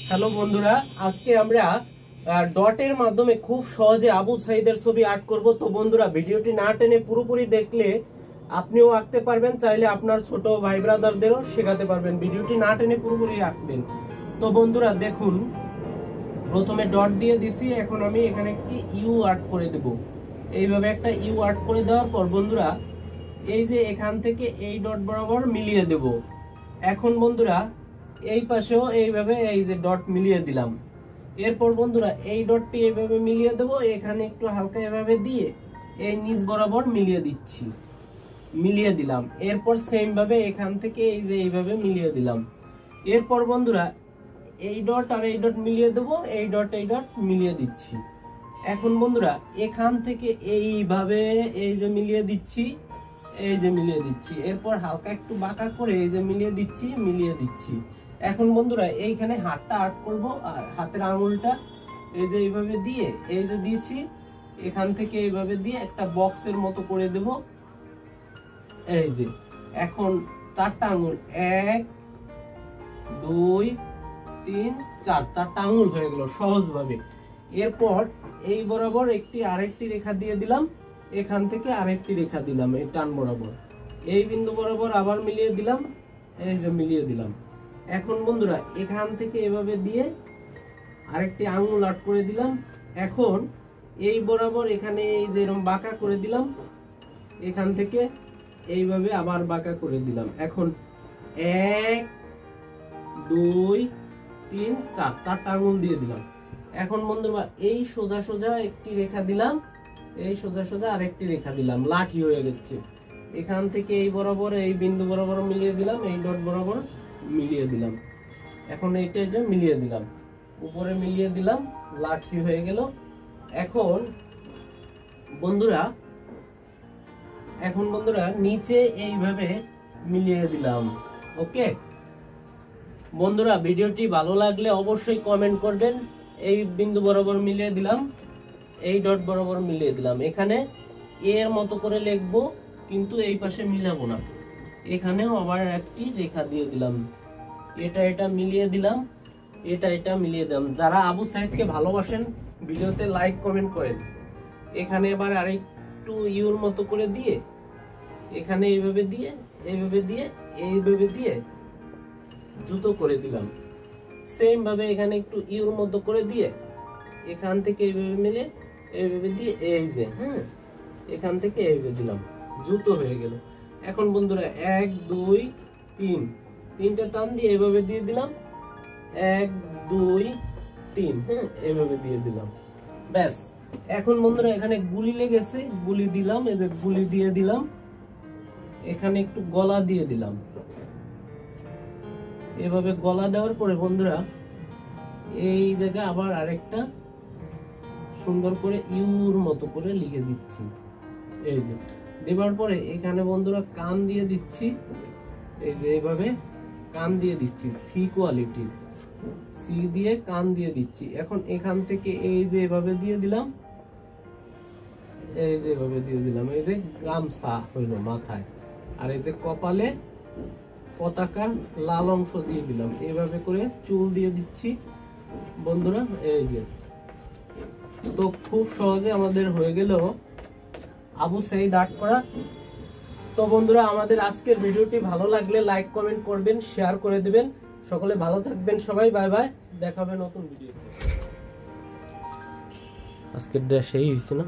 Hello বন্ধুরা, আজকে আমরা ডটের মাধ্যমে খুব সহজে আবু সাইদের ছবি আর্ট করব। তো বন্ধুরা, ভিডিওটি না টেনে পুরোপুরি দেখলে আপনিও আঁকতে পারবেন, চাইলে আপনার ছোট ভাই ব্রাদারদেরও শেখাতে পারবেন। ভিডিওটি না টেনে পুরোপুরি আঁকবেন। তো বন্ধুরা দেখুন, প্রথমে ডট দিয়ে দিছি, এখন আমি এখানে একটি ইউ আর্ট করে দেব। এইভাবে একটা ইউ আর্ট করে দেওয়ার পর বন্ধুরা, এই যে এখান থেকে এই ডট বরাবর মিলিয়ে দেব। এখন বন্ধুরা এই পাশেও এইভাবে এই যে ডট মিলিয়ে দিলাম। এরপর বন্ধুরা এই ডটটি এইভাবে মিলিয়ে দেব, এখানে একটু হালকা এভাবে দিয়ে এই নিচ বরাবর মিলিয়ে দিচ্ছি, মিলিয়ে দিলাম। এরপর সেম ভাবে এখান থেকে এই যে এইভাবে মিলিয়ে দিলাম। এরপর বন্ধুরা এই ডট আর এই ডট মিলিয়ে দেব, এই ডট মিলিয়ে দিচ্ছি। এখন বন্ধুরা এখান থেকে এইভাবে এই যে মিলিয়ে দিচ্ছি, এই যে মিলিয়ে দিচ্ছি। এরপর হালকা একটু বাঁকা করে এই যে মিলিয়ে দিচ্ছি, মিলিয়ে দিচ্ছি। এখন বন্ধুরা এইখানে হাতটা আর্ট করব, আর হাতের আঙুলটা এই যে এইভাবে দিয়ে এই যে দিয়েছি, এখান থেকে এইভাবে দিয়ে একটা বক্সের মতো করে দেব। এই যে এখন চারটা আঙুল, 1 2 3 4, চারটা আঙুল হয়ে গেল সহজভাবে। এরপর এই বরাবর আরেকটি রেখা দিয়ে দিলাম, এখান থেকে আরেকটি রেখা দিলাম এই টান বরাবর, এই বিন্দু বরাবর আবার মিলিয়ে দিলাম, এই যে মিলিয়ে দিলাম। এখন বন্ধুরা এখান থেকে এভাবে দিয়ে আরেকটি আঙুল আর্ট করে দিলাম। এখন এই বরাবর এখানে এই যে এরকম বাঁকা করে দিলাম, এখান থেকে এইভাবে আবার বাঁকা করে দিলাম। এখন 1 2 3 4, চারটা আঙুল দিয়ে দিলাম। এখন বন্ধুরা এই সোজা সোজা একটি রেখা দিলাম, এই সোজা সোজা আরেকটি রেখা দিলাম, লাঠি হয়ে গেছে। এখান থেকে এই বরাবর এই বিন্দু বরাবর মিলিয়ে দিলাম, এই ডট বরাবর মিলিয়ে দিলাম। এখন এইটা মিলিয়ে দিলাম, উপরে মিলিয়ে দিলাম, লাঠি হয়ে গেল। এখন বন্ধুরা নিচে এইভাবে মিলিয়ে দিলাম। ওকে বন্ধুরা, ভিডিওটি ভালো লাগলে অবশ্যই কমেন্ট করবেন। এই বিন্দু বরাবর মিলিয়ে দিলাম, এই ডট বরাবর মিলিয়ে দিলাম। এখানে এর মতো করে লিখবো, কিন্তু এই পাশে মিলাবো না, এখানেও আবার একটি রেখা দিয়ে দিলাম। এটা মিলিয়ে দিলাম, এটা মিলিয়ে দিলাম। যারা আবু সাইদকে ভালোবাসেন ভিডিওতে লাইক কমেন্ট করেন। এখানে এবার আরেকটু ইউর মতো করে দিয়ে এখানে এইভাবে দিয়ে এইভাবে দিয়ে জুতো করে দিলাম। সেম ভাবে এখানে একটু ইউর মতো করে দিয়ে এখান থেকে এইভাবে মিলে এইভাবে দিয়ে এই যে এখান থেকে এই যে দিলাম, জুতো হয়ে গেল। এখন বন্ধুরা 1 2 3, তিনটা টান দিয়ে এইভাবে দিয়ে দিলাম, 1 2 3 এইভাবে দিয়ে দিলাম, ব্যাস। এখন বন্ধুরা এখানে গুলি লেগেছে, গুলি দিলাম, এই যে গুলি দিয়ে দিলাম। এখানে একটু গলা দিয়ে দিলাম। এভাবে গলা দেওয়ার পরে বন্ধুরা এই জায়গায় আবার আরেকটা সুন্দর করে ইউর মতো করে লিখে দিচ্ছি। এই যে দেওয়ার পরে এখানে বন্ধুরা কান দিয়ে দিচ্ছি, এই যে এইভাবে কান দিয়ে দিচ্ছি, সি কোয়ালিটি, সি দিয়ে কান দিয়ে দিচ্ছি। এখন এখান থেকে এই যে এভাবে দিয়ে দিলাম, এই যে এভাবে দিয়ে দিলাম। এই যে গামছা হইলো মাথায়, আর এই যে কপালে পতাকার লাল অংশ দিয়ে দিলাম। এইভাবে করে চুল দিয়ে দিচ্ছি বন্ধুরা। এই যে তো খুব সহজে আমাদের হয়ে গেল আবু সাইদ আর্ট করা। তো বন্ধুরা, আমাদের আজকের ভিডিওটি ভালো লাগলে লাইক কমেন্ট করবেন, শেয়ার করে দিবেন। সকলে ভালো থাকবেন সবাই, বাই বাই, দেখা হবে নতুন ভিডিওতে। আজকের ড্রেস এই হয়েছে না।